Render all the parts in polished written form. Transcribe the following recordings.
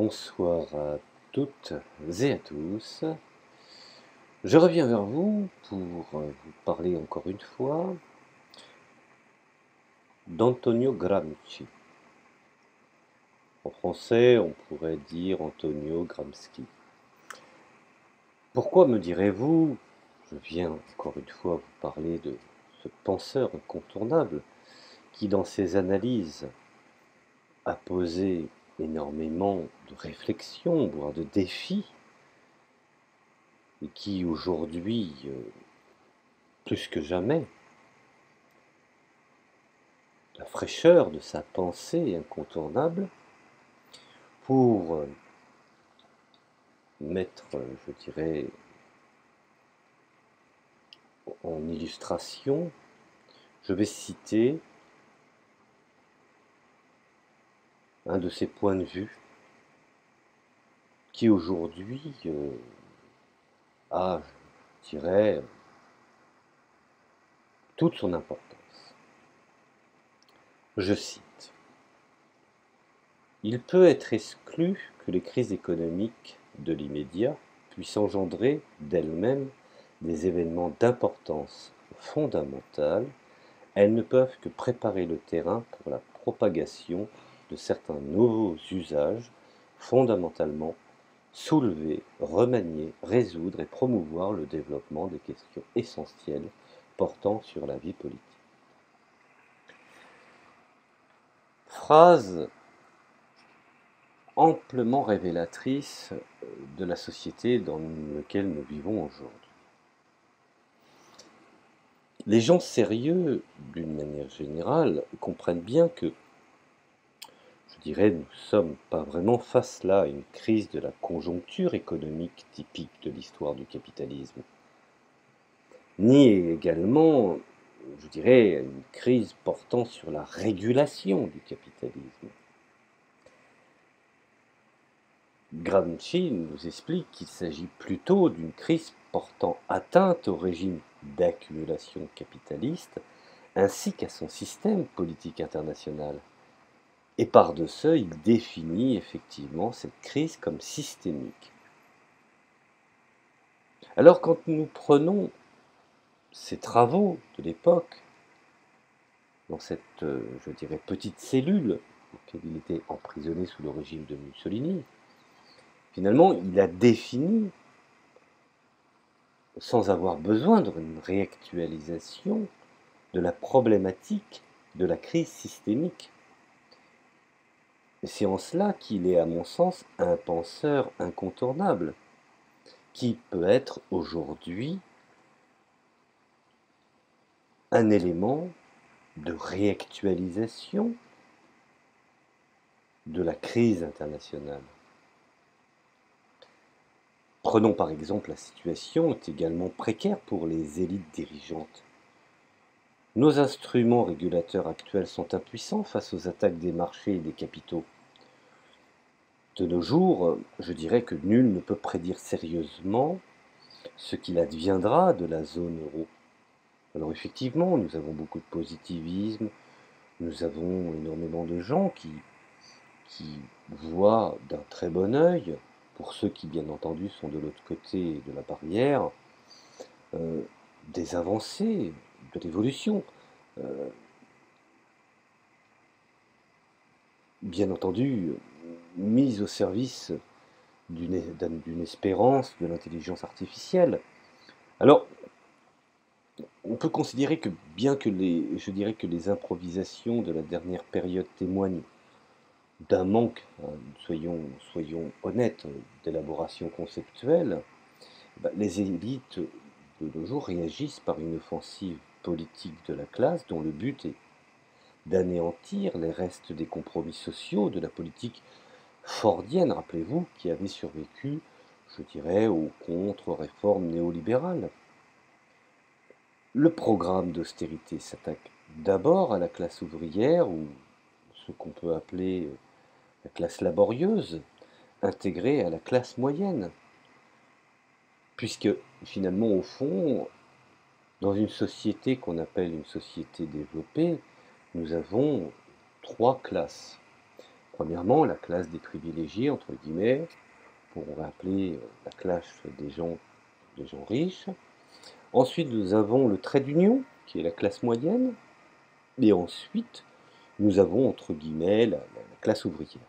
Bonsoir à toutes et à tous. Je reviens vers vous pour vous parler encore une fois d'Antonio Gramsci. En français, on pourrait dire Antonio Gramsci. Pourquoi, me direz-vous, je viens encore une fois vous parler de ce penseur incontournable qui, dans ses analyses, a posé énormément de réflexions, voire de défis, et qui aujourd'hui, plus que jamais, la fraîcheur de sa pensée incontournable pour mettre, je dirais, en illustration, je vais citer un de ses points de vue qui aujourd'hui a, je dirais, toute son importance. Je cite: Il peut être exclu que les crises économiques de l'immédiat puissent engendrer d'elles-mêmes des événements d'importance fondamentale. Elles ne peuvent que préparer le terrain pour la propagation de certains nouveaux usages, fondamentalement soulever, remanier, résoudre et promouvoir le développement des questions essentielles portant sur la vie politique. Phrase amplement révélatrice de la société dans laquelle nous vivons aujourd'hui. Les gens sérieux, d'une manière générale, comprennent bien que, je dirais, nous ne sommes pas vraiment face là à une crise de la conjoncture économique typique de l'histoire du capitalisme, ni également, je dirais, une crise portant sur la régulation du capitalisme. Gramsci nous explique qu'il s'agit plutôt d'une crise portant atteinte au régime d'accumulation capitaliste ainsi qu'à son système politique international. Et par-dessus, il définit effectivement cette crise comme systémique. Alors quand nous prenons ces travaux de l'époque, dans cette, je dirais, petite cellule dans laquelle il était emprisonné sous le régime de Mussolini, finalement, il a défini, sans avoir besoin d'une réactualisation, de la problématique de la crise systémique. Et c'est en cela qu'il est, à mon sens, un penseur incontournable, qui peut être aujourd'hui un élément de réactualisation de la crise internationale. Prenons par exemple la situation est également précaire pour les élites dirigeantes. Nos instruments régulateurs actuels sont impuissants face aux attaques des marchés et des capitaux. De nos jours, je dirais que nul ne peut prédire sérieusement ce qu'il adviendra de la zone euro. Alors effectivement, nous avons beaucoup de positivisme, nous avons énormément de gens qui voient d'un très bon œil, pour ceux qui bien entendu sont de l'autre côté de la barrière, des avancées, de l'évolution. Bien entendu, mise au service d'une espérance de l'intelligence artificielle. Alors, on peut considérer que bien que je dirais que les improvisations de la dernière période témoignent d'un manque, soyons honnêtes, d'élaboration conceptuelle, les élites de nos jours réagissent par une offensive politique de la classe dont le but est d'anéantir les restes des compromis sociaux de la politique fordienne, rappelez-vous, qui avait survécu, je dirais, aux contre-réformes néolibérales. Le programme d'austérité s'attaque d'abord à la classe ouvrière, ou ce qu'on peut appeler la classe laborieuse, intégrée à la classe moyenne. Puisque finalement, au fond, dans une société qu'on appelle une société développée, nous avons trois classes. Premièrement, la classe des privilégiés, entre guillemets, pour rappeler la classe des gens riches. Ensuite, nous avons le trait d'union, qui est la classe moyenne. Et ensuite, nous avons, entre guillemets, la classe ouvrière.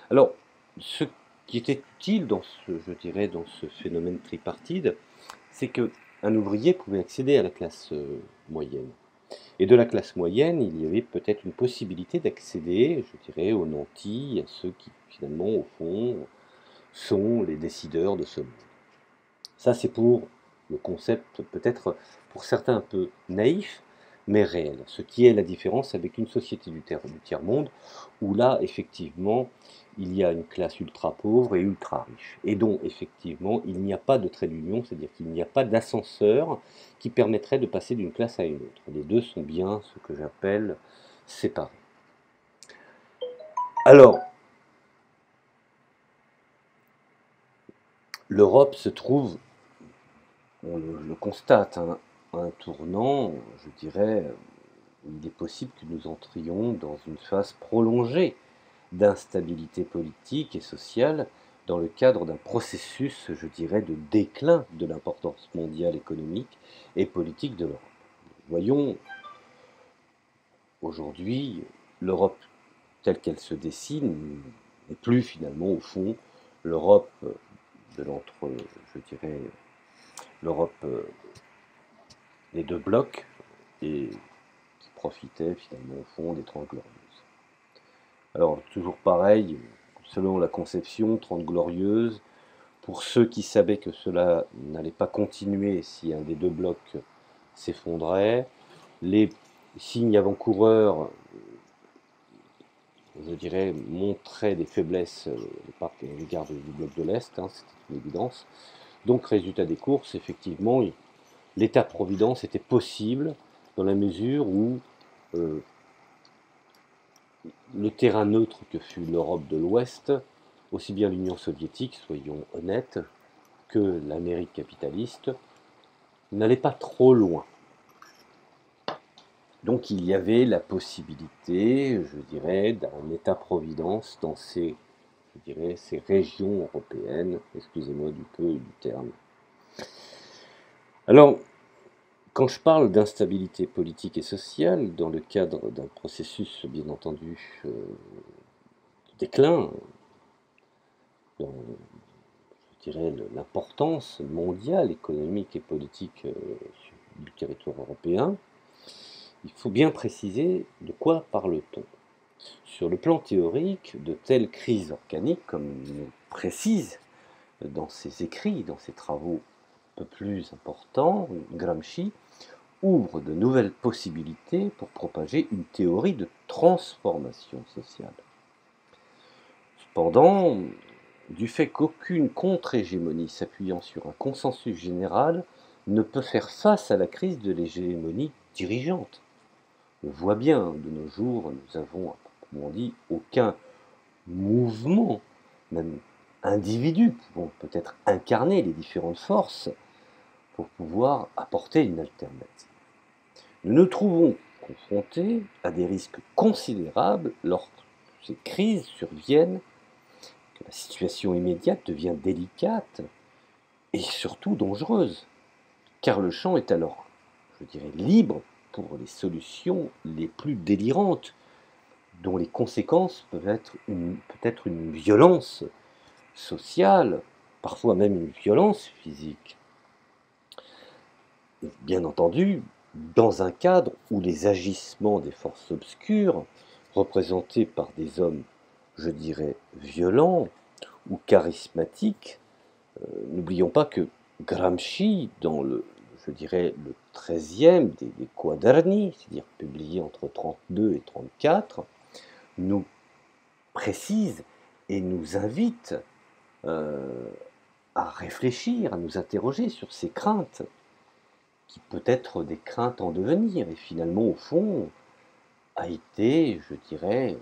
Alors, ce qui était utile dans je dirais, dans ce phénomène tripartite, c'est qu'un ouvrier pouvait accéder à la classe moyenne. Et de la classe moyenne, il y avait peut-être une possibilité d'accéder, je dirais, aux nantis, à ceux qui, finalement, au fond, sont les décideurs de ce monde. Ça, c'est pour le concept, peut-être pour certains un peu naïf, mais réel. Ce qui est la différence avec une société du tiers-monde, où là, effectivement, il y a une classe ultra pauvre et ultra riche, et dont, effectivement, il n'y a pas de trait d'union, c'est-à-dire qu'il n'y a pas d'ascenseur qui permettrait de passer d'une classe à une autre. Les deux sont bien ce que j'appelle séparés. Alors, l'Europe se trouve, on le constate, hein, à un tournant, je dirais, il est possible que nous entrions dans une phase prolongée d'instabilité politique et sociale dans le cadre d'un processus, je dirais, de déclin de l'importance mondiale économique et politique de l'Europe. Voyons aujourd'hui l'Europe telle qu'elle se dessine n'est plus finalement au fond l'Europe de l'entre, je dirais, l'Europe des deux blocs et qui profitait finalement au fond des 30 glorieuses. Alors toujours pareil, selon la conception, 30 glorieuses, pour ceux qui savaient que cela n'allait pas continuer si un des deux blocs s'effondrait, les signes avant-coureurs, je dirais, montraient des faiblesses à l'égard du bloc de l'Est, hein, c'était une évidence. Donc résultat des courses, effectivement, l'État-providence était possible dans la mesure où le terrain neutre que fut l'Europe de l'Ouest, aussi bien l'Union soviétique, soyons honnêtes, que l'Amérique capitaliste, n'allait pas trop loin. Donc il y avait la possibilité, je dirais, d'un État-providence dans ces, je dirais, ces régions européennes, excusez-moi du peu du terme. Alors, quand je parle d'instabilité politique et sociale, dans le cadre d'un processus, bien entendu, de déclin, dans, je dirais, l'importance mondiale, économique et politique du territoire européen, il faut bien préciser de quoi parle-t-on. Sur le plan théorique, de telles crises organiques, comme il nous précise dans ses écrits, dans ses travaux un peu plus importants, Gramsci ouvre de nouvelles possibilités pour propager une théorie de transformation sociale. Cependant, du fait qu'aucune contre-hégémonie s'appuyant sur un consensus général ne peut faire face à la crise de l'hégémonie dirigeante. On voit bien, de nos jours, nous avons, comme on dit, aucun mouvement, même individu, pouvant peut-être incarner les différentes forces pour pouvoir apporter une alternative. Nous nous trouvons confrontés à des risques considérables lorsque ces crises surviennent, que la situation immédiate devient délicate et surtout dangereuse, car le champ est alors, je dirais, libre pour les solutions les plus délirantes, dont les conséquences peuvent être peut-être une violence sociale, parfois même une violence physique. Et bien entendu, dans un cadre où les agissements des forces obscures, représentés par des hommes, je dirais, violents ou charismatiques, n'oublions pas que Gramsci, dans je dirais, le 13e des Quaderni, c'est-à-dire publié entre 32 et 34, nous précise et nous invite à réfléchir, à nous interroger sur ces craintes, qui peut être des craintes en devenir, et finalement, au fond, a été, je dirais,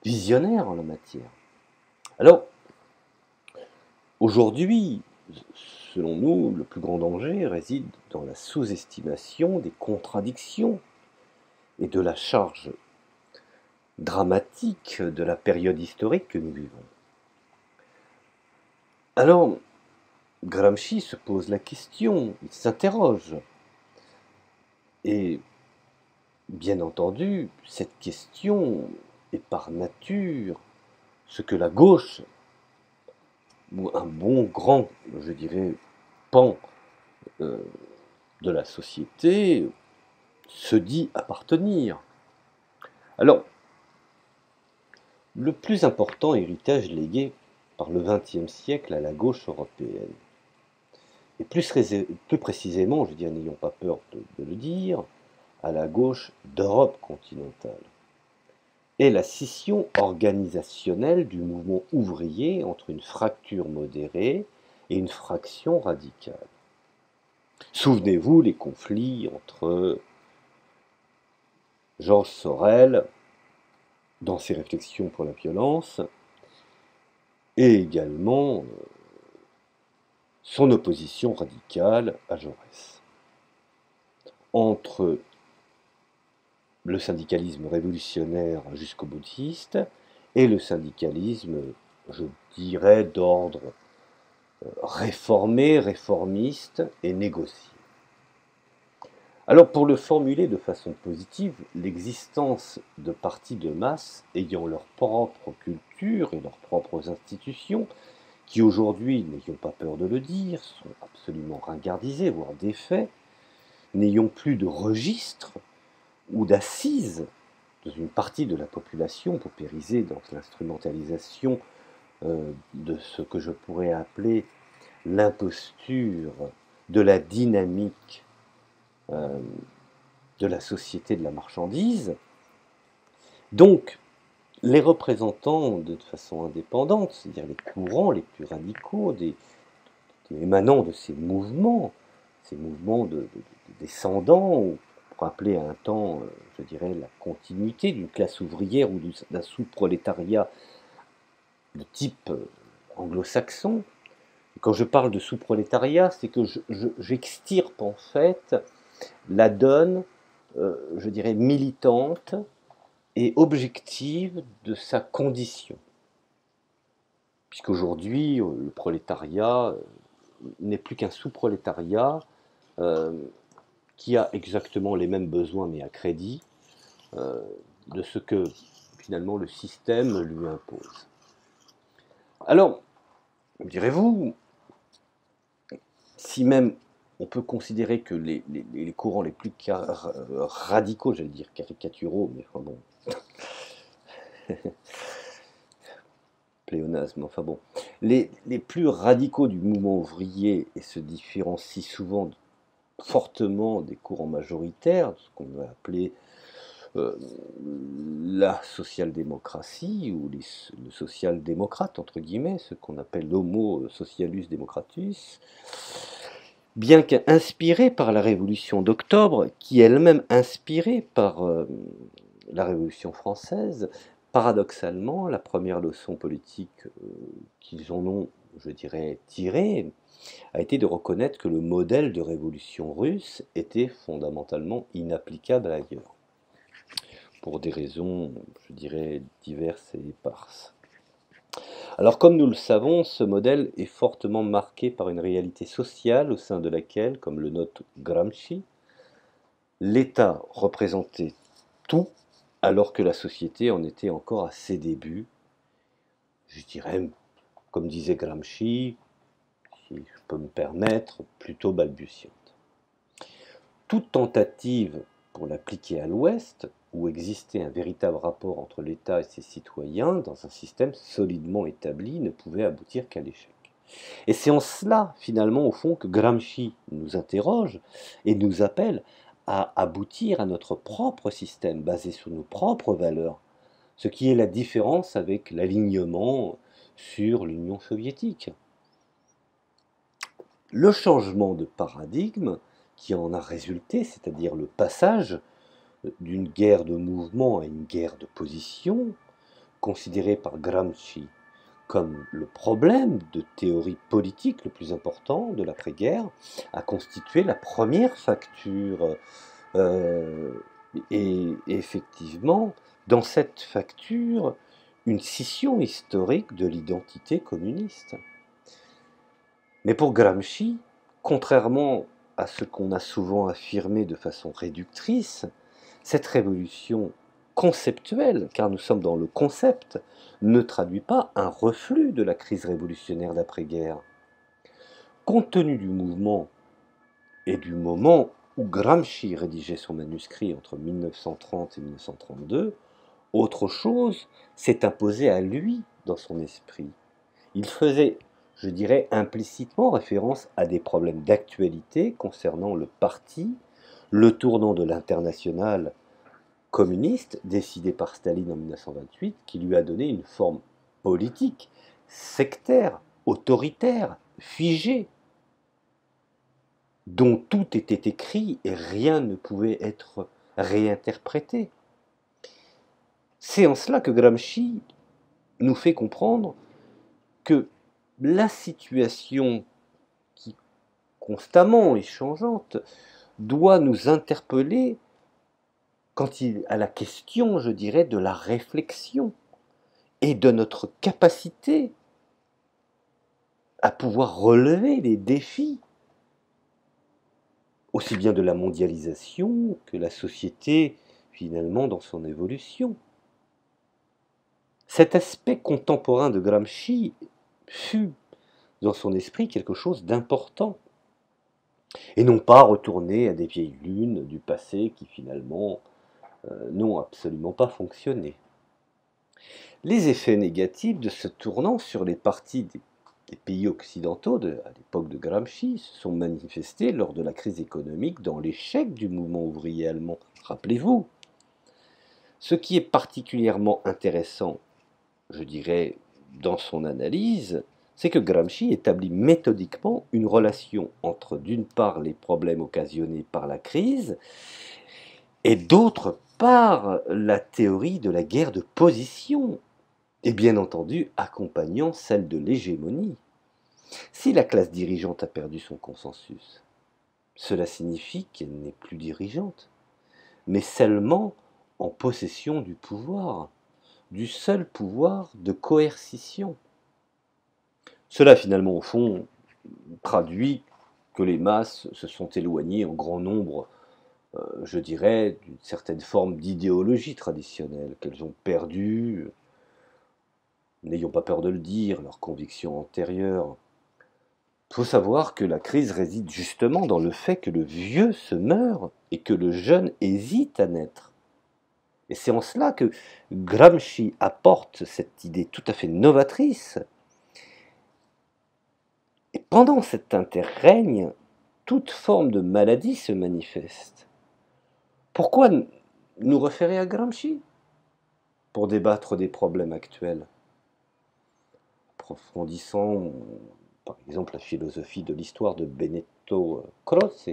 visionnaire en la matière. Alors, aujourd'hui, selon nous, le plus grand danger réside dans la sous-estimation des contradictions et de la charge dramatique de la période historique que nous vivons. Alors, Gramsci se pose la question, il s'interroge. Et bien entendu, cette question est par nature ce que la gauche, ou un bon grand, je dirais, pan de la société, se dit appartenir. Alors, le plus important héritage légué par le XXe siècle à la gauche européenne, et plus précisément, je dis, n'ayons pas peur de le dire, à la gauche d'Europe continentale, est la scission organisationnelle du mouvement ouvrier entre une fracture modérée et une fraction radicale. Souvenez-vous les conflits entre Georges Sorel, dans ses réflexions pour la violence, et également son opposition radicale à Jaurès. Entre le syndicalisme révolutionnaire jusqu'au boutiste et le syndicalisme, je dirais, d'ordre réformé, réformiste et négocié. Alors pour le formuler de façon positive, l'existence de partis de masse ayant leur propre culture et leurs propres institutions, qui aujourd'hui, n'ayons pas peur de le dire, sont absolument ringardisés, voire défaits, n'ayant plus de registre ou d'assises dans une partie de la population paupérisée dans l'instrumentalisation de ce que je pourrais appeler l'imposture de la dynamique de la société de la marchandise. Donc, les représentants de façon indépendante, c'est-à-dire les courants les plus radicaux, émanant de ces mouvements descendants, ou pour appeler à un temps, je dirais, la continuité d'une classe ouvrière ou d'un sous-prolétariat de type anglo-saxon. Quand je parle de sous-prolétariat, c'est que j'extirpe en fait la donne, je dirais, militante et objective de sa condition. Puisqu'aujourd'hui, le prolétariat n'est plus qu'un sous-prolétariat qui a exactement les mêmes besoins mais à crédit de ce que finalement le système lui impose. Alors, direz-vous, si même on peut considérer que les courants les plus radicaux, j'allais dire caricaturaux, mais enfin bon, pléonasme, enfin bon, les plus radicaux du mouvement ouvrier et se différencient souvent fortement des courants majoritaires, ce qu'on va appeler la social-démocratie ou le social-démocrate, entre guillemets, ce qu'on appelle l'homo socialus democratus, bien qu'inspiré par la Révolution d'octobre, qui est elle-même inspirée par la Révolution française, paradoxalement, la première leçon politique qu'ils en ont, je dirais, tirée, a été de reconnaître que le modèle de révolution russe était fondamentalement inapplicable ailleurs, pour des raisons, je dirais, diverses et éparses. Alors comme nous le savons, ce modèle est fortement marqué par une réalité sociale au sein de laquelle, comme le note Gramsci, l'État représentait tout alors que la société en était encore à ses débuts, je dirais, comme disait Gramsci, si je peux me permettre, plutôt balbutiante. Toute tentative pour l'appliquer à l'Ouest, où existait un véritable rapport entre l'État et ses citoyens dans un système solidement établi, ne pouvait aboutir qu'à l'échec. Et c'est en cela, finalement, au fond, que Gramsci nous interroge et nous appelle à aboutir à notre propre système, basé sur nos propres valeurs, ce qui est la différence avec l'alignement sur l'Union soviétique. Le changement de paradigme qui en a résulté, c'est-à-dire le passage d'une guerre de mouvement à une guerre de position, considérée par Gramsci comme le problème de théorie politique le plus important de l'après-guerre, a constitué la première fracture. Et effectivement, dans cette facture une scission historique de l'identité communiste. Mais pour Gramsci, contrairement à ce qu'on a souvent affirmé de façon réductrice, cette révolution conceptuelle, car nous sommes dans le concept, ne traduit pas un reflux de la crise révolutionnaire d'après-guerre. Compte tenu du mouvement et du moment où Gramsci rédigeait son manuscrit entre 1930 et 1932, autre chose s'est imposée à lui dans son esprit. Il faisait, je dirais, implicitement référence à des problèmes d'actualité concernant le parti, le tournant de l'internationale communiste décidé par Staline en 1928, qui lui a donné une forme politique, sectaire, autoritaire, figée, dont tout était écrit et rien ne pouvait être réinterprété. C'est en cela que Gramsci nous fait comprendre que la situation qui constamment est changeante doit nous interpeller quand il à la question, je dirais, de la réflexion et de notre capacité à pouvoir relever les défis, aussi bien de la mondialisation que la société, finalement, dans son évolution. Cet aspect contemporain de Gramsci fut, dans son esprit, quelque chose d'important, et non pas retourner à des vieilles lunes du passé qui, finalement, n'ont absolument pas fonctionné. Les effets négatifs de ce tournant sur les partis des pays occidentaux à l'époque de Gramsci se sont manifestés lors de la crise économique dans l'échec du mouvement ouvrier allemand. Rappelez-vous, ce qui est particulièrement intéressant, je dirais, dans son analyse, c'est que Gramsci établit méthodiquement une relation entre, d'une part, les problèmes occasionnés par la crise et d'autre part, la théorie de la guerre de position, et bien entendu accompagnant celle de l'hégémonie. Si la classe dirigeante a perdu son consensus, cela signifie qu'elle n'est plus dirigeante, mais seulement en possession du pouvoir, du seul pouvoir de coercition. Cela finalement au fond traduit que les masses se sont éloignées en grand nombre, je dirais, d'une certaine forme d'idéologie traditionnelle, qu'elles ont perdu, n'ayons pas peur de le dire, leurs convictions antérieures. Il faut savoir que la crise réside justement dans le fait que le vieux se meurt et que le jeune hésite à naître. Et c'est en cela que Gramsci apporte cette idée tout à fait novatrice. Et pendant cet interrègne, toute forme de maladie se manifeste. Pourquoi nous référer à Gramsci pour débattre des problèmes actuels, approfondissant par exemple la philosophie de l'histoire de Benedetto Croce.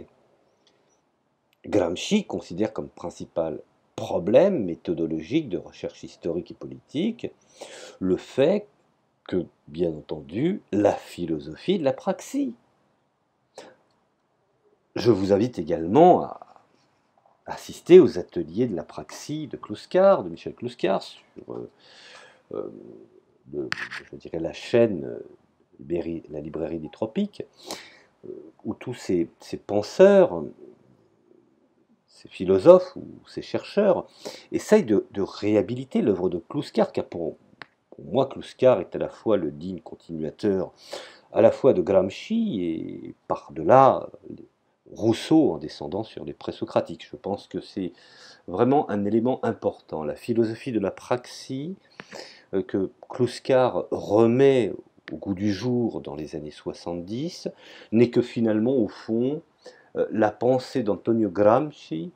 Gramsci considère comme principal problème méthodologique de recherche historique et politique le fait que, bien entendu, la philosophie de la praxis. Je vous invite également à assister aux ateliers de la praxis de Kluskar, de Michel Kluskar, sur je dirais la chaîne, la librairie des Tropiques, où tous ces penseurs, ces philosophes ou ces chercheurs essayent de réhabiliter l'œuvre de Kluskar, car pour moi, Kluskar est à la fois le digne continuateur à la fois de Gramsci et par-delà Rousseau en descendant sur les présocratiques. Je pense que c'est vraiment un élément important. La philosophie de la praxis que Kluskar remet au goût du jour dans les années 70 n'est que finalement, au fond, la pensée d'Antonio Gramsci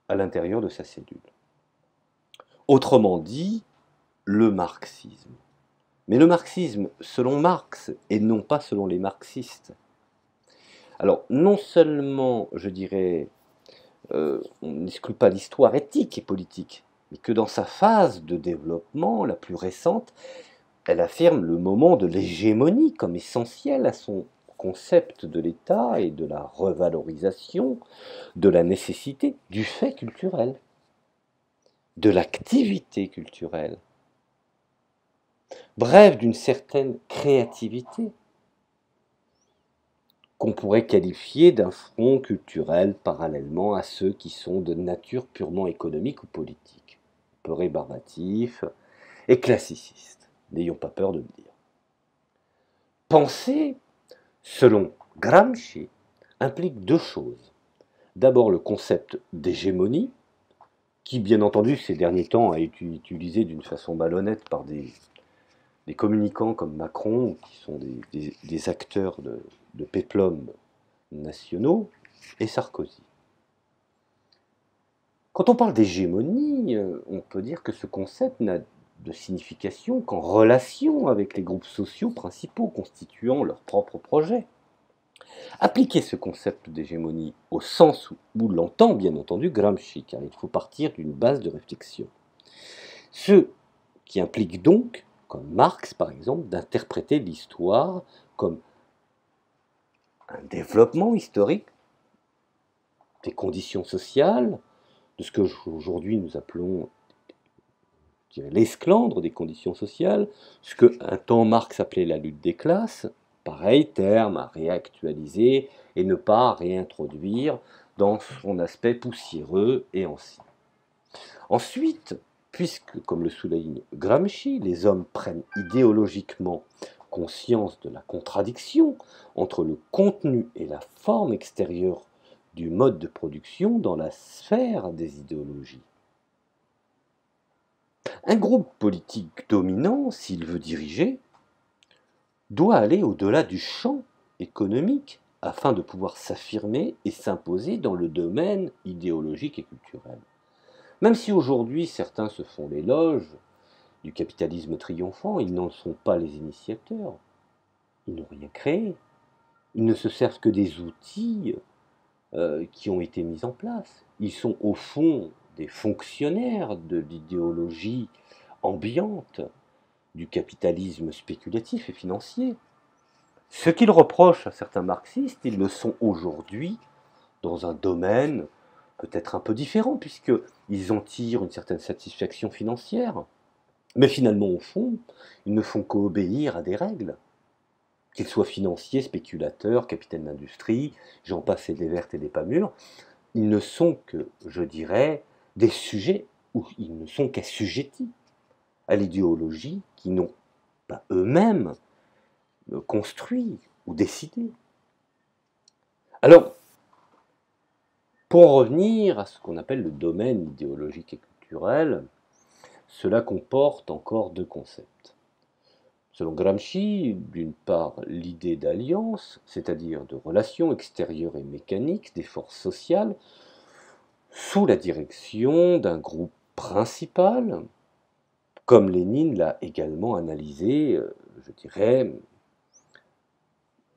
à l'intérieur de sa cellule. Autrement dit, le marxisme. Mais le marxisme selon Marx et non pas selon les marxistes. Alors, non seulement, je dirais, on n'exclut pas l'histoire éthique et politique, mais que dans sa phase de développement la plus récente, elle affirme le moment de l'hégémonie comme essentiel à son concept de l'État et de la revalorisation de la nécessité du fait culturel. de l'activité culturelle, bref, d'une certaine créativité, qu'on pourrait qualifier d'un front culturel parallèlement à ceux qui sont de nature purement économique ou politique, un peu rébarbatif et classiciste, n'ayons pas peur de le dire. Penser, selon Gramsci, implique deux choses. D'abord le concept d'hégémonie, qui bien entendu ces derniers temps a été utilisé d'une façon malhonnête par des communicants comme Macron, qui sont des acteurs de péplum nationaux, et Sarkozy. Quand on parle d'hégémonie, on peut dire que ce concept n'a de signification qu'en relation avec les groupes sociaux principaux constituant leur propre projet. Appliquer ce concept d'hégémonie au sens où l'entend bien entendu Gramsci, car il faut partir d'une base de réflexion. Ce qui implique donc, comme Marx par exemple, d'interpréter l'histoire comme un développement historique des conditions sociales, de ce que aujourd'hui nous appelons l'esclandre des conditions sociales, ce qu'un temps Marx appelait la lutte des classes, pareil terme à réactualiser et ne pas réintroduire dans son aspect poussiéreux et ancien. Ensuite, puisque, comme le souligne Gramsci, les hommes prennent idéologiquement conscience de la contradiction entre le contenu et la forme extérieure du mode de production dans la sphère des idéologies. Un groupe politique dominant, s'il veut diriger, doit aller au-delà du champ économique afin de pouvoir s'affirmer et s'imposer dans le domaine idéologique et culturel. Même si aujourd'hui certains se font l'éloge du capitalisme triomphant, ils n'en sont pas les initiateurs. Ils n'ont rien créé. Ils ne se servent que des outils qui ont été mis en place. Ils sont au fond des fonctionnaires de l'idéologie ambiante du capitalisme spéculatif et financier. Ce qu'ils reprochent à certains marxistes, ils le sont aujourd'hui dans un domaine peut-être un peu différent, puisqu'ils en tirent une certaine satisfaction financière. Mais finalement, au fond, ils ne font qu'obéir à des règles. Qu'ils soient financiers, spéculateurs, capitaines d'industrie, j'en passe et des vertes et des pas mûres, ils ne sont que, je dirais, des sujets, ou ils ne sont qu'assujettis à l'idéologie qu'ils n'ont pas eux-mêmes construit ou décidé. Alors, pour en revenir à ce qu'on appelle le domaine idéologique et culturel, cela comporte encore deux concepts. Selon Gramsci, d'une part l'idée d'alliance, c'est-à-dire de relations extérieures et mécaniques des forces sociales, sous la direction d'un groupe principal, comme Lénine l'a également analysé, je dirais,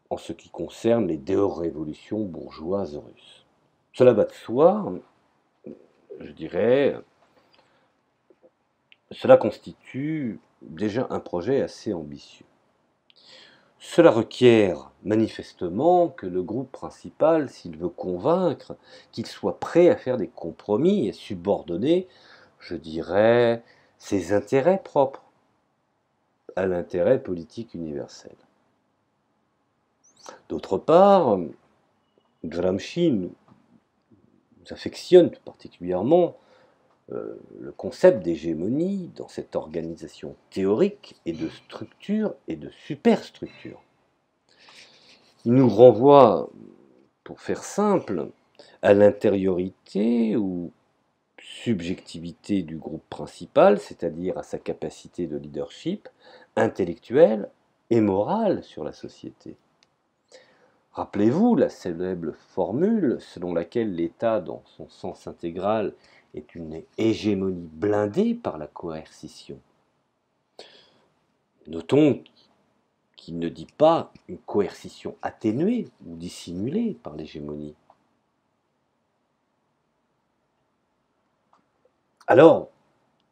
en ce qui concerne les deux révolutions bourgeoises russes. Cela va de soi, je dirais, cela constitue déjà un projet assez ambitieux. Cela requiert manifestement que le groupe principal, s'il veut convaincre, qu'il soit prêt à faire des compromis et subordonner, je dirais, ses intérêts propres à l'intérêt politique universel. D'autre part, Gramsci nous affectionne tout particulièrement le concept d'hégémonie dans cette organisation théorique et de structure et de superstructure. Il nous renvoie, pour faire simple, à l'intériorité ou subjectivité du groupe principal, c'est-à-dire à sa capacité de leadership intellectuel et moral sur la société. Rappelez-vous la célèbre formule selon laquelle l'État, dans son sens intégral, est une hégémonie blindée par la coercition. Notons qu'il ne dit pas une coercition atténuée ou dissimulée par l'hégémonie. Alors,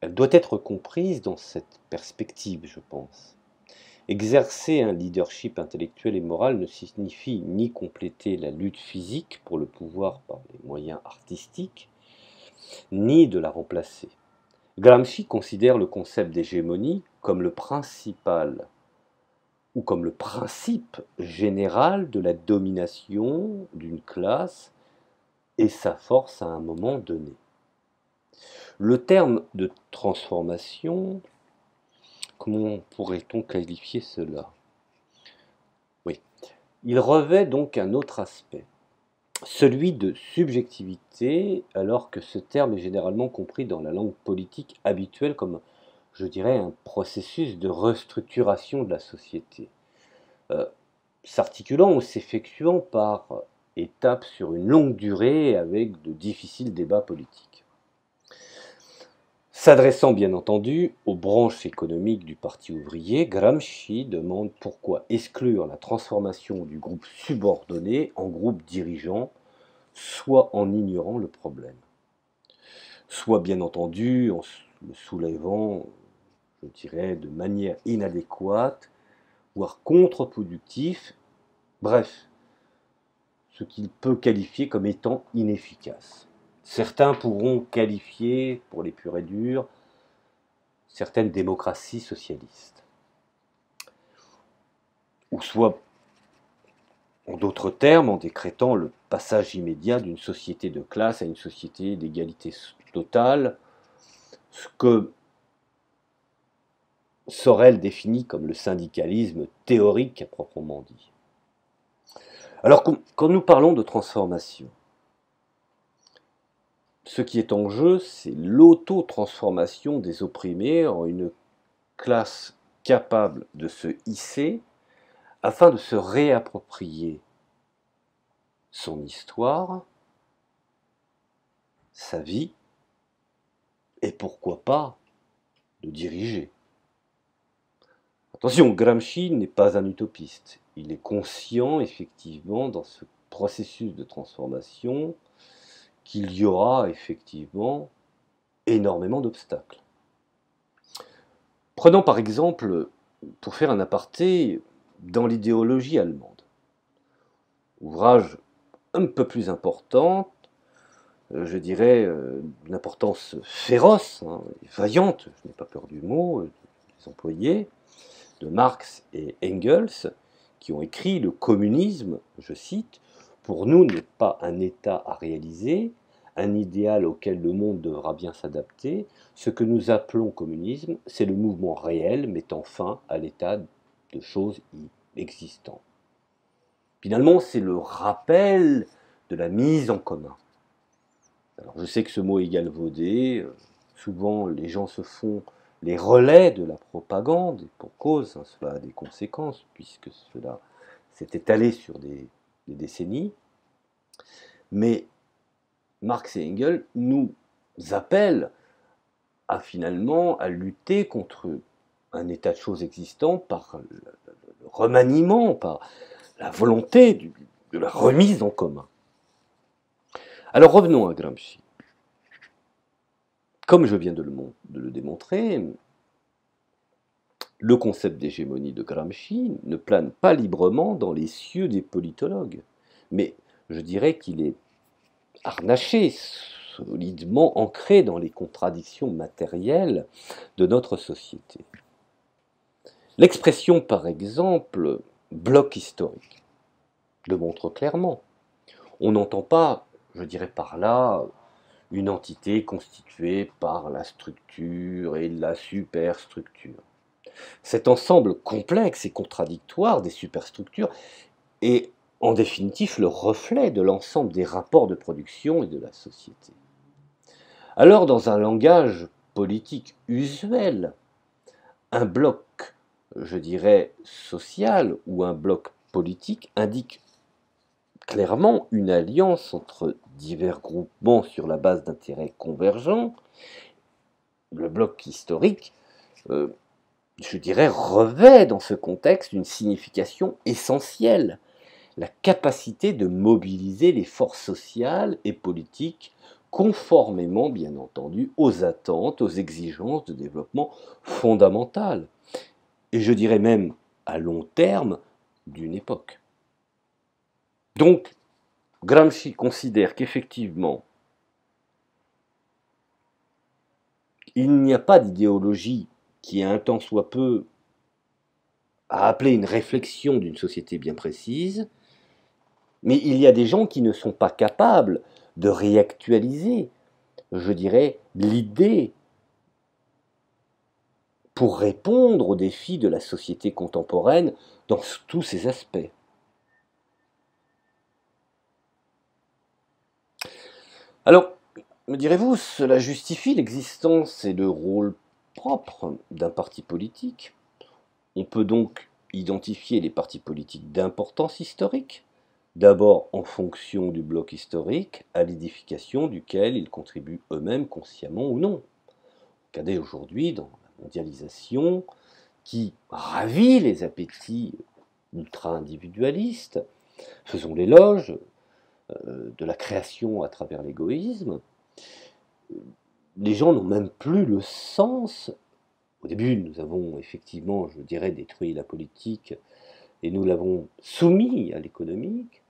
elle doit être comprise dans cette perspective, je pense. Exercer un leadership intellectuel et moral ne signifie ni compléter la lutte physique pour le pouvoir par les moyens artistiques, ni de la remplacer. Gramsci considère le concept d'hégémonie comme le principal ou comme le principe général de la domination d'une classe et sa force à un moment donné. Le terme de transformation, comment pourrait-on qualifier cela? Oui, il revêt donc un autre aspect, celui de subjectivité, alors que ce terme est généralement compris dans la langue politique habituelle comme, je dirais, un processus de restructuration de la société, euh, s'articulant ou s'effectuant par étapes sur une longue durée avec de difficiles débats politiques. S'adressant bien entendu aux branches économiques du Parti ouvrier, Gramsci demande pourquoi exclure la transformation du groupe subordonné en groupe dirigeant, soit en ignorant le problème, soit bien entendu en le soulevant, je dirais, de manière inadéquate, voire contre-productif, bref, ce qu'il peut qualifier comme étant inefficace. Certains pourront qualifier, pour les purs et durs, certaines démocraties socialistes. Ou soit, en d'autres termes, en décrétant le passage immédiat d'une société de classe à une société d'égalité totale, ce que Sorel définit comme le syndicalisme théorique à proprement dit. Alors, quand nous parlons de transformation, ce qui est en jeu, c'est l'auto-transformation des opprimés en une classe capable de se hisser afin de se réapproprier son histoire, sa vie, et pourquoi pas de diriger. Attention, Gramsci n'est pas un utopiste. Il est conscient, effectivement, dans ce processus de transformation, qu'il y aura effectivement énormément d'obstacles. Prenons par exemple, pour faire un aparté, dans l'idéologie allemande. Ouvrage un peu plus important, je dirais d'une importance féroce, hein, vaillante, je n'ai pas peur du mot, les employés, de Marx et Engels, qui ont écrit le communisme, je cite, pour nous n'est pas un état à réaliser, un idéal auquel le monde devra bien s'adapter. Ce que nous appelons communisme, c'est le mouvement réel mettant fin à l'état de choses existantes. Finalement, c'est le rappel de la mise en commun. Alors, je sais que ce mot est galvaudé, souvent les gens se font les relais de la propagande, et pour cause, hein, cela a des conséquences, puisque cela s'est étalé sur des décennies. Mais Marx et Engels nous appellent finalement à lutter contre un état de choses existant par le remaniement, par la volonté de la remise en commun. Alors revenons à Gramsci. Comme je viens de le démontrer, le concept d'hégémonie de Gramsci ne plane pas librement dans les cieux des politologues, mais je dirais qu'il est harnaché, solidement ancré dans les contradictions matérielles de notre société. L'expression, par exemple, bloc historique le montre clairement. On n'entend pas, je dirais par là, une entité constituée par la structure et la superstructure. Cet ensemble complexe et contradictoire des superstructures est en définitive le reflet de l'ensemble des rapports de production et de la société. Alors, dans un langage politique usuel, un bloc, je dirais, social ou un bloc politique indique clairement une alliance entre divers groupements sur la base d'intérêts convergents. Le bloc historique, je dirais, revêt dans ce contexte une signification essentielle, la capacité de mobiliser les forces sociales et politiques conformément, bien entendu, aux attentes, aux exigences de développement fondamentales, et je dirais même à long terme d'une époque. Donc, Gramsci considère qu'effectivement, Il n'y a pas d'idéologie qui, un tant soit peu, a appelé une réflexion d'une société bien précise, mais il y a des gens qui ne sont pas capables de réactualiser, je dirais, l'idée pour répondre aux défis de la société contemporaine dans tous ses aspects. Alors, me direz-vous, cela justifie l'existence et le rôle propre d'un parti politique. On peut donc identifier les partis politiques d'importance historique, d'abord en fonction du bloc historique à l'édification duquel ils contribuent eux-mêmes consciemment ou non. Regardez aujourd'hui dans la mondialisation qui ravit les appétits ultra-individualistes, faisons l'éloge de la création à travers l'égoïsme, les gens n'ont même plus le sens. Au début, nous avons effectivement, je dirais, détruit la politique et nous l'avons soumis à l'économique.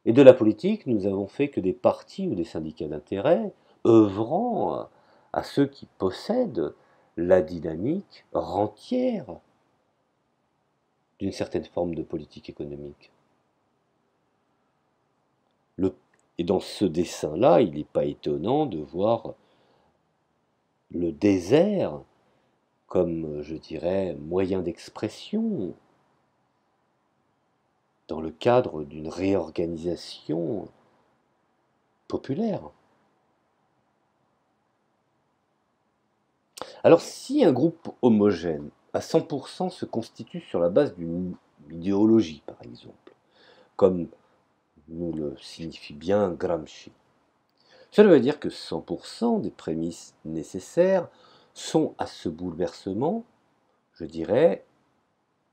Et de la politique, nous avons fait que des partis ou des syndicats d'intérêt œuvrant à ceux qui possèdent la dynamique rentière d'une certaine forme de politique économique. Et dans ce dessin-là, il n'est pas étonnant de voir le désert comme, je dirais, moyen d'expression dans le cadre d'une réorganisation populaire. Alors si un groupe homogène à 100% se constitue sur la base d'une idéologie, par exemple, comme nous le signifie bien Gramsci, cela veut dire que 100% des prémices nécessaires sont à ce bouleversement, je dirais,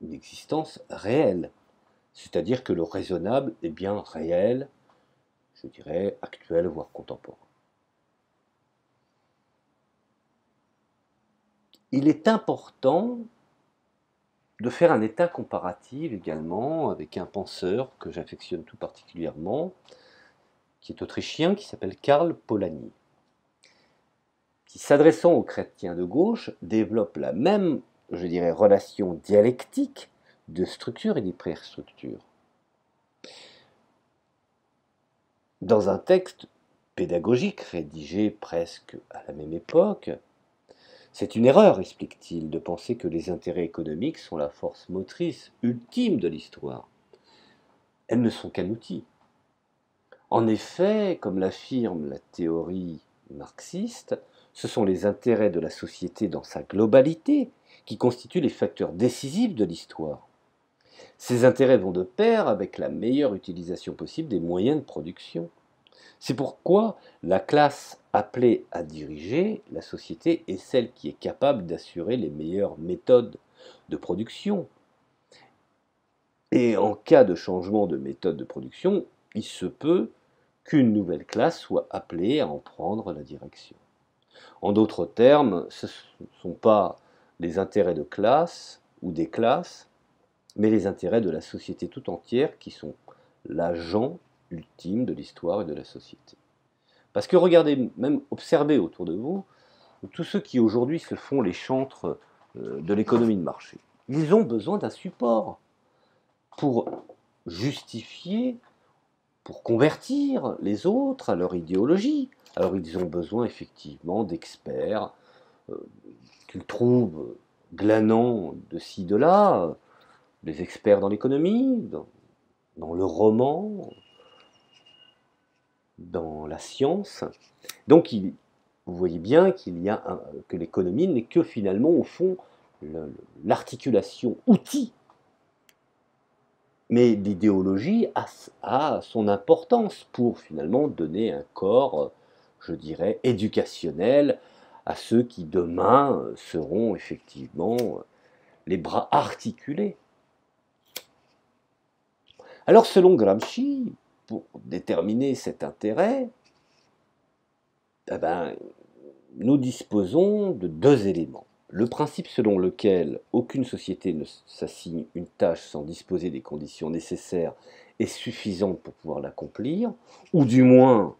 une existence réelle. C'est-à-dire que le raisonnable est bien réel, je dirais actuel, voire contemporain. Il est important de faire un état comparatif également avec un penseur que j'affectionne tout particulièrement, qui est autrichien, qui s'appelle Karl Polanyi, qui, s'adressant aux chrétiens de gauche, développe la même, je dirais, relation dialectique de structure et d'hyperstructure. Dans un texte pédagogique rédigé presque à la même époque, c'est une erreur, explique-t-il, de penser que les intérêts économiques sont la force motrice ultime de l'histoire. Elles ne sont qu'un outil. En effet, comme l'affirme la théorie marxiste, ce sont les intérêts de la société dans sa globalité qui constituent les facteurs décisifs de l'histoire. Ces intérêts vont de pair avec la meilleure utilisation possible des moyens de production. C'est pourquoi la classe appelée à diriger la société est celle qui est capable d'assurer les meilleures méthodes de production. Et en cas de changement de méthode de production, il se peut qu'une nouvelle classe soit appelée à en prendre la direction. En d'autres termes, ce ne sont pas les intérêts de classe ou des classes, mais les intérêts de la société tout entière qui sont l'agent ultime de l'histoire et de la société. Parce que regardez, même observez autour de vous, tous ceux qui aujourd'hui se font les chantres de l'économie de marché, ils ont besoin d'un support pour justifier, pour convertir les autres à leur idéologie. Alors ils ont besoin effectivement d'experts qu'ils trouvent glanants de ci, de là, des experts dans l'économie, dans le roman, dans la science. Donc vous voyez bien que l'économie n'est que finalement au fond l'articulation outil. Mais l'idéologie a son importance pour finalement donner un corps, je dirais, éducationnel à ceux qui demain seront effectivement les bras articulés. Alors selon Gramsci, pour déterminer cet intérêt, nous disposons de deux éléments. Le principe selon lequel aucune société ne s'assigne une tâche sans disposer des conditions nécessaires et suffisantes pour pouvoir l'accomplir, ou du moins,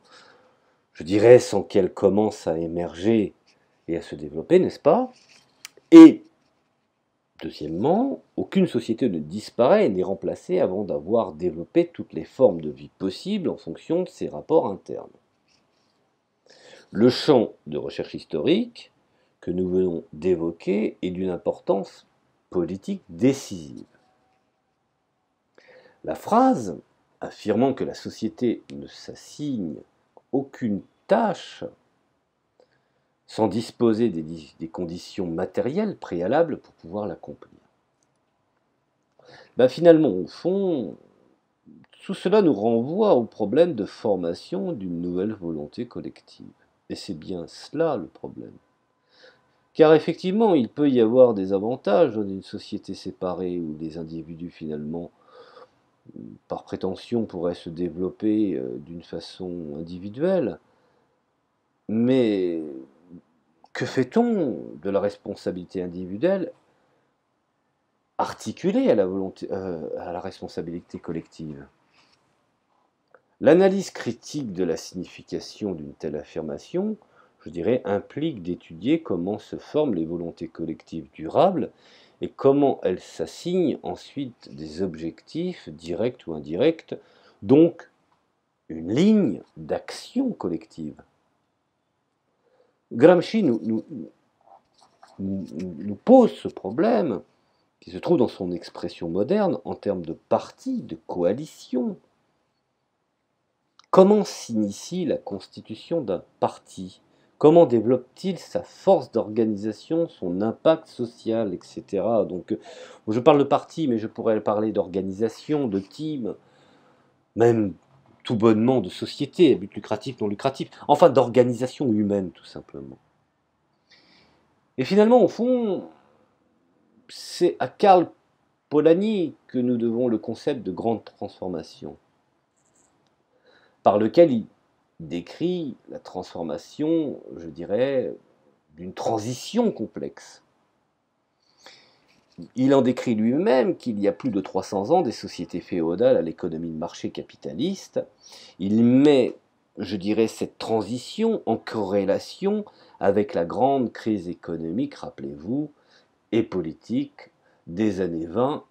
je dirais, sans qu'elle commence à émerger et à se développer, n'est-ce pas? Et deuxièmement, aucune société ne disparaît et n'est remplacée avant d'avoir développé toutes les formes de vie possibles en fonction de ses rapports internes. Le champ de recherche historique que nous venons d'évoquer est d'une importance politique décisive. La phrase affirmant que la société ne s'assigne aucune tâche sans disposer des conditions matérielles préalables pour pouvoir l'accomplir. Finalement, au fond, tout cela nous renvoie au problème de formation d'une nouvelle volonté collective. Et c'est bien cela le problème. Car effectivement, il peut y avoir des avantages dans une société séparée où les individus finalement, par prétention, pourraient se développer d'une façon individuelle. Mais que fait-on de la responsabilité individuelle articulée à la responsabilité collective? L'analyse critique de la signification d'une telle affirmation, je dirais, implique d'étudier comment se forment les volontés collectives durables et comment elles s'assignent ensuite des objectifs directs ou indirects, donc une ligne d'action collective. Gramsci nous pose ce problème qui se trouve dans son expression moderne en termes de parti, de coalition. Comment s'initie la constitution d'un parti? Comment développe-t-il sa force d'organisation, son impact social, etc. Donc, je parle de parti, mais je pourrais parler d'organisation, de team, même tout bonnement de société, à but lucratif, non lucratif, enfin d'organisation humaine, tout simplement. Et finalement, au fond, c'est à Karl Polanyi que nous devons le concept de grande transformation, par lequel il décrit la transformation, je dirais, d'une transition complexe. Il en décrit lui-même qu'il y a plus de 300 ans des sociétés féodales à l'économie de marché capitaliste. Il met, je dirais, cette transition en corrélation avec la grande crise économique, rappelez-vous, et politique des années 20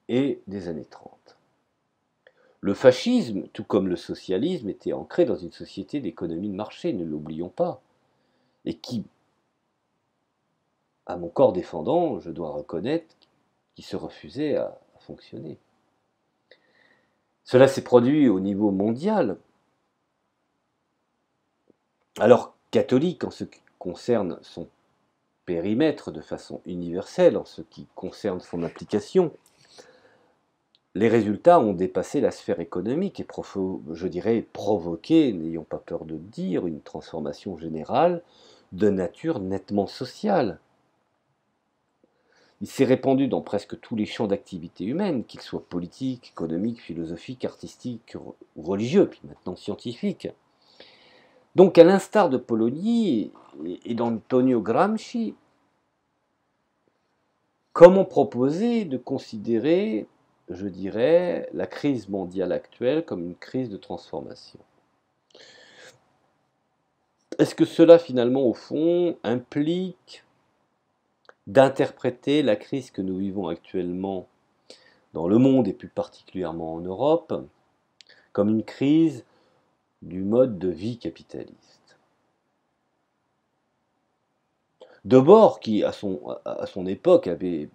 et des années 30. Le fascisme, tout comme le socialisme, était ancré dans une société d'économie de marché, ne l'oublions pas, et qui, à mon corps défendant, je dois reconnaître, qui se refusait à fonctionner. Cela s'est produit au niveau mondial. Alors, catholique en ce qui concerne son périmètre de façon universelle, en ce qui concerne son application, les résultats ont dépassé la sphère économique et, je dirais, provoqué, n'ayons pas peur de le dire, une transformation générale de nature nettement sociale. Il s'est répandu dans presque tous les champs d'activité humaine, qu'ils soient politiques, économiques, philosophiques, artistiques ou religieux, puis maintenant scientifiques. Donc, à l'instar de Polanyi et d'Antonio Gramsci, comment proposer de considérer, je dirais, la crise mondiale actuelle comme une crise de transformation? Est-ce que cela, finalement, au fond, implique d'interpréter la crise que nous vivons actuellement dans le monde, et plus particulièrement en Europe, comme une crise du mode de vie capitaliste? Debord, qui à son époque avait,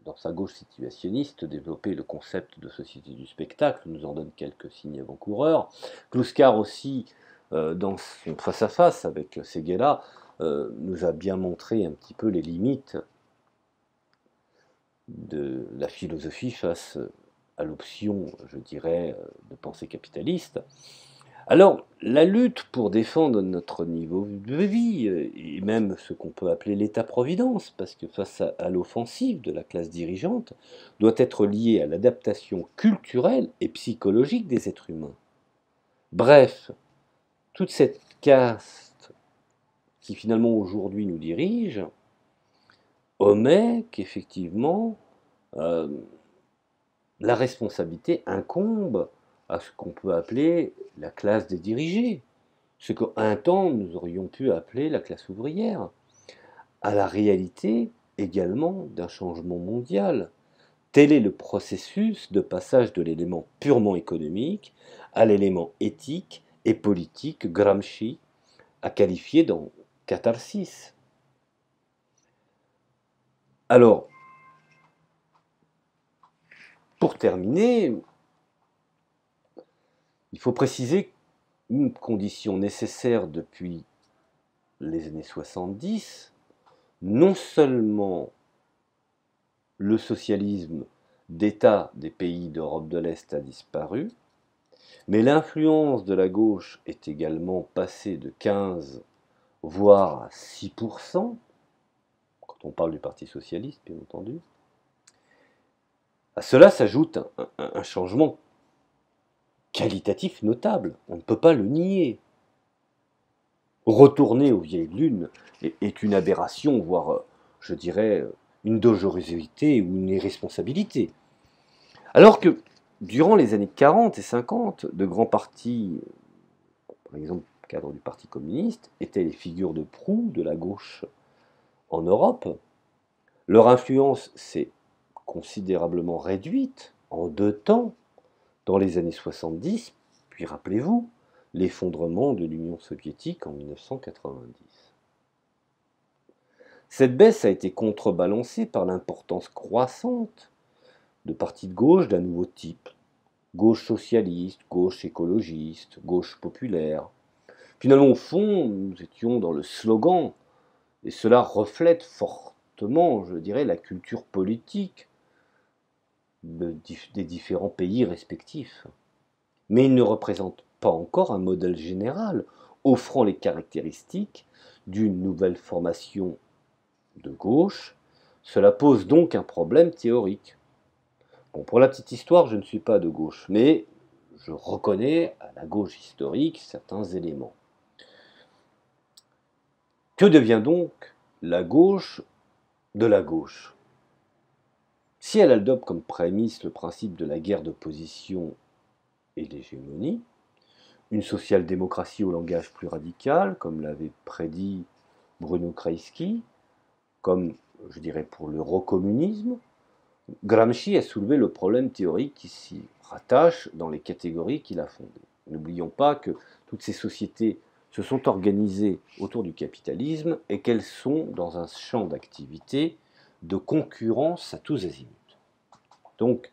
dans sa gauche situationniste, développé le concept de société du spectacle, nous en donne quelques signes avant-coureurs. Kluskar aussi, dans son face-à-face avec Séguéla, nous a bien montré un petit peu les limites de la philosophie face à l'option, je dirais, de pensée capitaliste. Alors, la lutte pour défendre notre niveau de vie, et même ce qu'on peut appeler l'État-providence, parce que face à l'offensive de la classe dirigeante, doit être liée à l'adaptation culturelle et psychologique des êtres humains. Bref, toute cette caste qui finalement aujourd'hui nous dirige, omet qu'effectivement, la responsabilité incombe à ce qu'on peut appeler la classe des dirigés, ce qu'un temps nous aurions pu appeler la classe ouvrière. à la réalité également d'un changement mondial. Tel est le processus de passage de l'élément purement économique à l'élément éthique et politique que Gramsci a qualifié dans Catharsis. Alors, pour terminer, il faut préciser une condition nécessaire depuis les années 70, non seulement le socialisme d'État des pays d'Europe de l'Est a disparu, mais l'influence de la gauche est également passée de 15 voire à 6%, quand on parle du Parti socialiste, bien entendu. À cela s'ajoute un changement qualitatif notable, on ne peut pas le nier. Retourner aux vieilles lunes est une aberration, voire, je dirais, une dangerosité ou une irresponsabilité. Alors que, durant les années 40 et 50, de grands partis, par exemple, le cadre du Parti communiste, étaient les figures de proue de la gauche en Europe. Leur influence s'est considérablement réduite en 2 temps, dans les années 70, puis rappelez-vous, l'effondrement de l'Union soviétique en 1990. Cette baisse a été contrebalancée par l'importance croissante de partis de gauche d'un nouveau type, gauche socialiste, gauche écologiste, gauche populaire. Finalement, au fond, nous étions dans le slogan, et cela reflète fortement, je dirais, la culture politique des différents pays respectifs. Mais il ne représente pas encore un modèle général offrant les caractéristiques d'une nouvelle formation de gauche. Cela pose donc un problème théorique. Bon, pour la petite histoire, je ne suis pas de gauche, mais je reconnais à la gauche historique certains éléments. Que devient donc la gauche de la gauche? Si elle adopte comme prémisse le principe de la guerre d'opposition et l'hégémonie, une social-démocratie au langage plus radical, comme l'avait prédit Bruno Kreisky, comme, je dirais, pour l'eurocommunisme, Gramsci a soulevé le problème théorique qui s'y rattache dans les catégories qu'il a fondées. N'oublions pas que toutes ces sociétés se sont organisées autour du capitalisme et qu'elles sont dans un champ d'activité de concurrence à tous azimuts. Donc,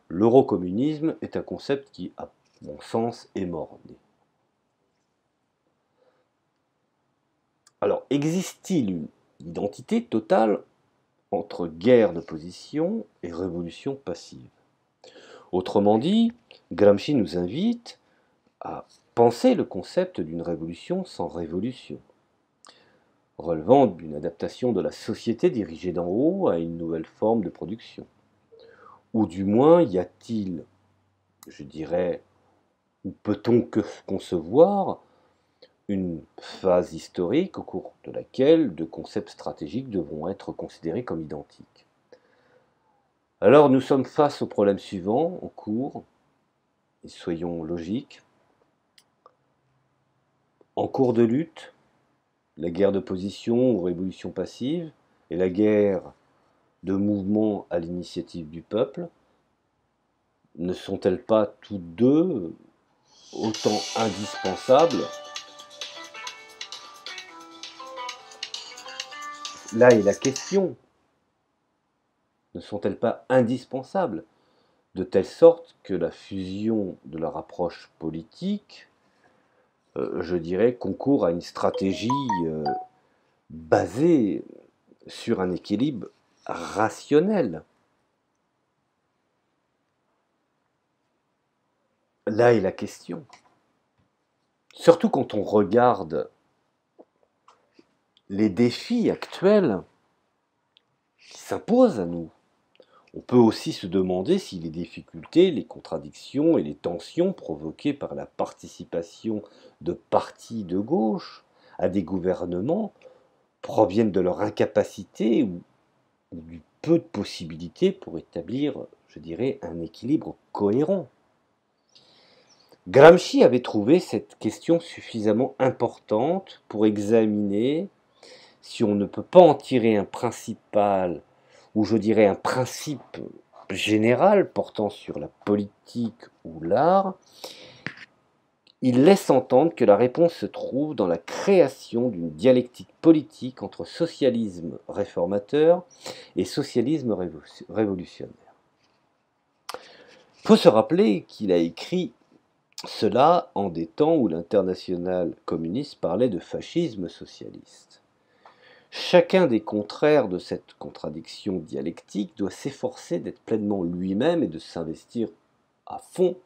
l'eurocommunisme est un concept qui, à mon sens, est mort-né. Alors, existe-t-il une identité totale entre guerre de position et révolution passive? Autrement dit, Gramsci nous invite à penser le concept d'une révolution sans révolution, relevant d'une adaptation de la société dirigée d'en haut à une nouvelle forme de production. Ou du moins, y a-t-il, je dirais, ou peut-on concevoir une phase historique au cours de laquelle deux concepts stratégiques devront être considérés comme identiques? Alors nous sommes face au problème suivant en cours, et soyons logiques. En cours de lutte, la guerre de position ou révolution passive et la guerre de mouvement à l'initiative du peuple, ne sont-elles pas toutes deux autant indispensables? Là est la question. Ne sont-elles pas indispensables, de telle sorte que la fusion de leur approche politique, je dirais, concourt à une stratégie basée sur un équilibre rationnel? Là est la question. Surtout quand on regarde les défis actuels qui s'imposent à nous. On peut aussi se demander si les difficultés, les contradictions et les tensions provoquées par la participation de partis de gauche à des gouvernements proviennent de leur incapacité ou du peu de possibilités pour établir, je dirais, un équilibre cohérent. Gramsci avait trouvé cette question suffisamment importante pour examiner si on ne peut pas en tirer un principal, ou je dirais un principe général portant sur la politique ou l'art, il laisse entendre que la réponse se trouve dans la création d'une dialectique politique entre socialisme réformateur et socialisme révolutionnaire. Il faut se rappeler qu'il a écrit cela en des temps où l'internationale communiste parlait de fascisme socialiste. Chacun des contraires de cette contradiction dialectique doit s'efforcer d'être pleinement lui-même et de s'investir à fond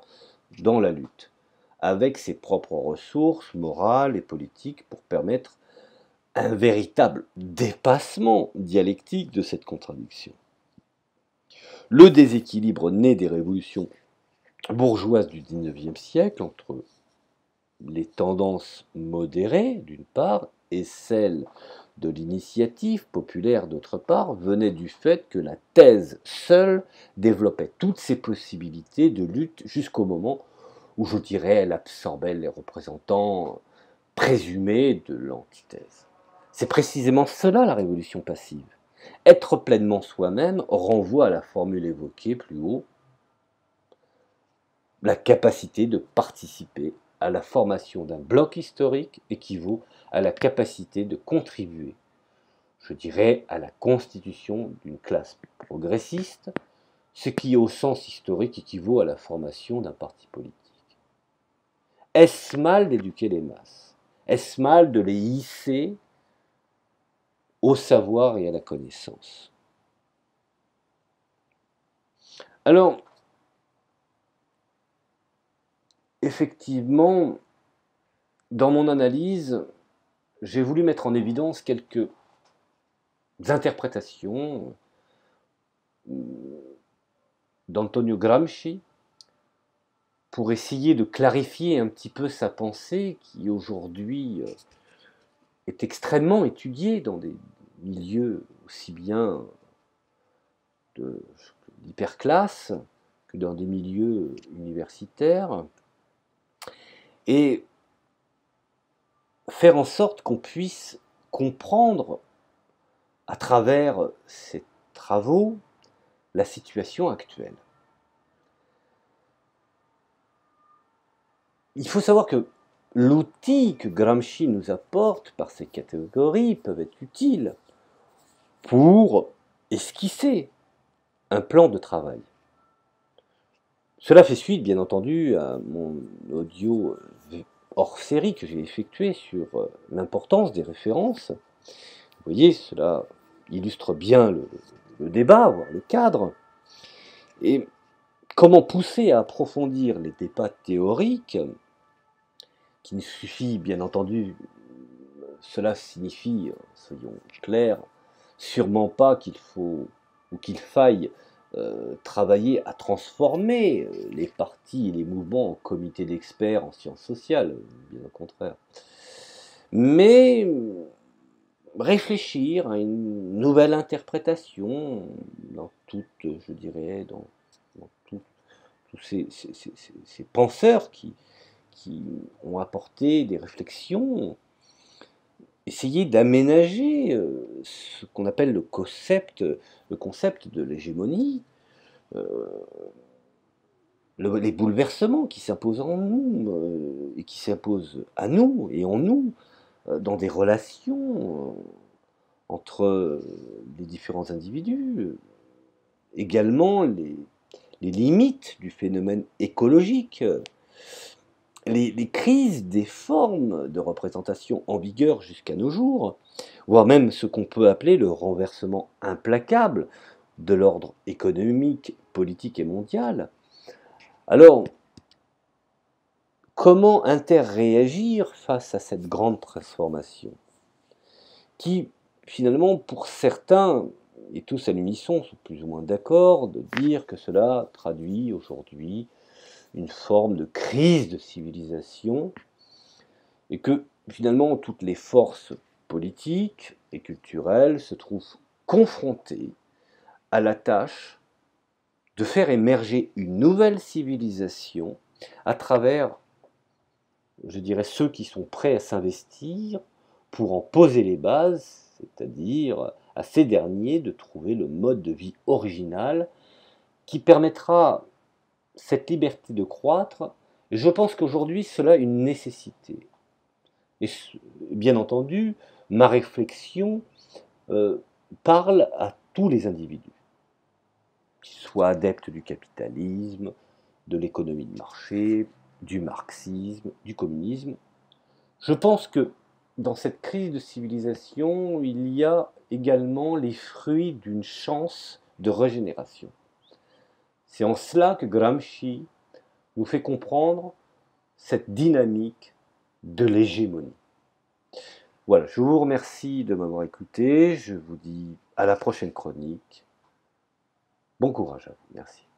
dans la lutte, avec ses propres ressources morales et politiques pour permettre un véritable dépassement dialectique de cette contradiction. Le déséquilibre né des révolutions bourgeoises du XIXe siècle entre les tendances modérées d'une part et celles de l'initiative populaire d'autre part venait du fait que la thèse seule développait toutes ses possibilités de lutte jusqu'au moment où, je dirais, elle absorbait les représentants présumés de l'antithèse. C'est précisément cela la révolution passive. Être pleinement soi-même renvoie à la formule évoquée plus haut, la capacité de participer à la formation d'un bloc historique équivaut à la capacité de contribuer, je dirais, à la constitution d'une classe progressiste, ce qui au sens historique équivaut à la formation d'un parti politique. Est-ce mal d'éduquer les masses? Est-ce mal de les hisser au savoir et à la connaissance? Alors, effectivement, dans mon analyse, j'ai voulu mettre en évidence quelques interprétations d'Antonio Gramsci pour essayer de clarifier un petit peu sa pensée qui aujourd'hui est extrêmement étudiée dans des milieux aussi bien d'hyperclasse que dans des milieux universitaires, et faire en sorte qu'on puisse comprendre à travers ces travaux la situation actuelle. Il faut savoir que l'outil que Gramsci nous apporte par ces catégories peuvent être utiles pour esquisser un plan de travail. Cela fait suite, bien entendu, à mon audio hors série que j'ai effectué sur l'importance des références. Vous voyez, cela illustre bien le débat, voire le cadre. Et comment pousser à approfondir les débats théoriques, qui ne suffit, bien entendu, cela signifie, soyons clairs, sûrement pas qu'il faut ou qu'il faille travailler à transformer les partis et les mouvements en comités d'experts en sciences sociales, bien au contraire. Mais réfléchir à une nouvelle interprétation dans toutes, je dirais, dans tous ces penseurs qui ont apporté des réflexions, essayer d'aménager ce qu'on appelle le concept de l'hégémonie, les bouleversements qui s'imposent en nous et qui s'imposent à nous et en nous dans des relations entre les différents individus, également les limites du phénomène écologique, les crises des formes de représentation en vigueur jusqu'à nos jours, voire même ce qu'on peut appeler le renversement implacable de l'ordre économique, politique et mondial. Alors, comment interréagir face à cette grande transformation qui, finalement, pour certains, et tous à l'unisson, sont plus ou moins d'accord de dire que cela traduit aujourd'hui une forme de crise de civilisation et que, finalement, toutes les forces politiques et culturelles se trouvent confrontées à la tâche de faire émerger une nouvelle civilisation à travers, je dirais, ceux qui sont prêts à s'investir pour en poser les bases, c'est-à-dire à ces derniers de trouver le mode de vie original qui permettra cette liberté de croître. Et je pense qu'aujourd'hui, cela est une nécessité. Et bien entendu, ma réflexion parle à tous les individus, qu'ils soient adeptes du capitalisme, de l'économie de marché, du marxisme, du communisme. Je pense que dans cette crise de civilisation, il y a également les fruits d'une chance de régénération. C'est en cela que Gramsci nous fait comprendre cette dynamique de l'hégémonie. Voilà, je vous remercie de m'avoir écouté, je vous dis à la prochaine chronique. Bon courage à vous, merci.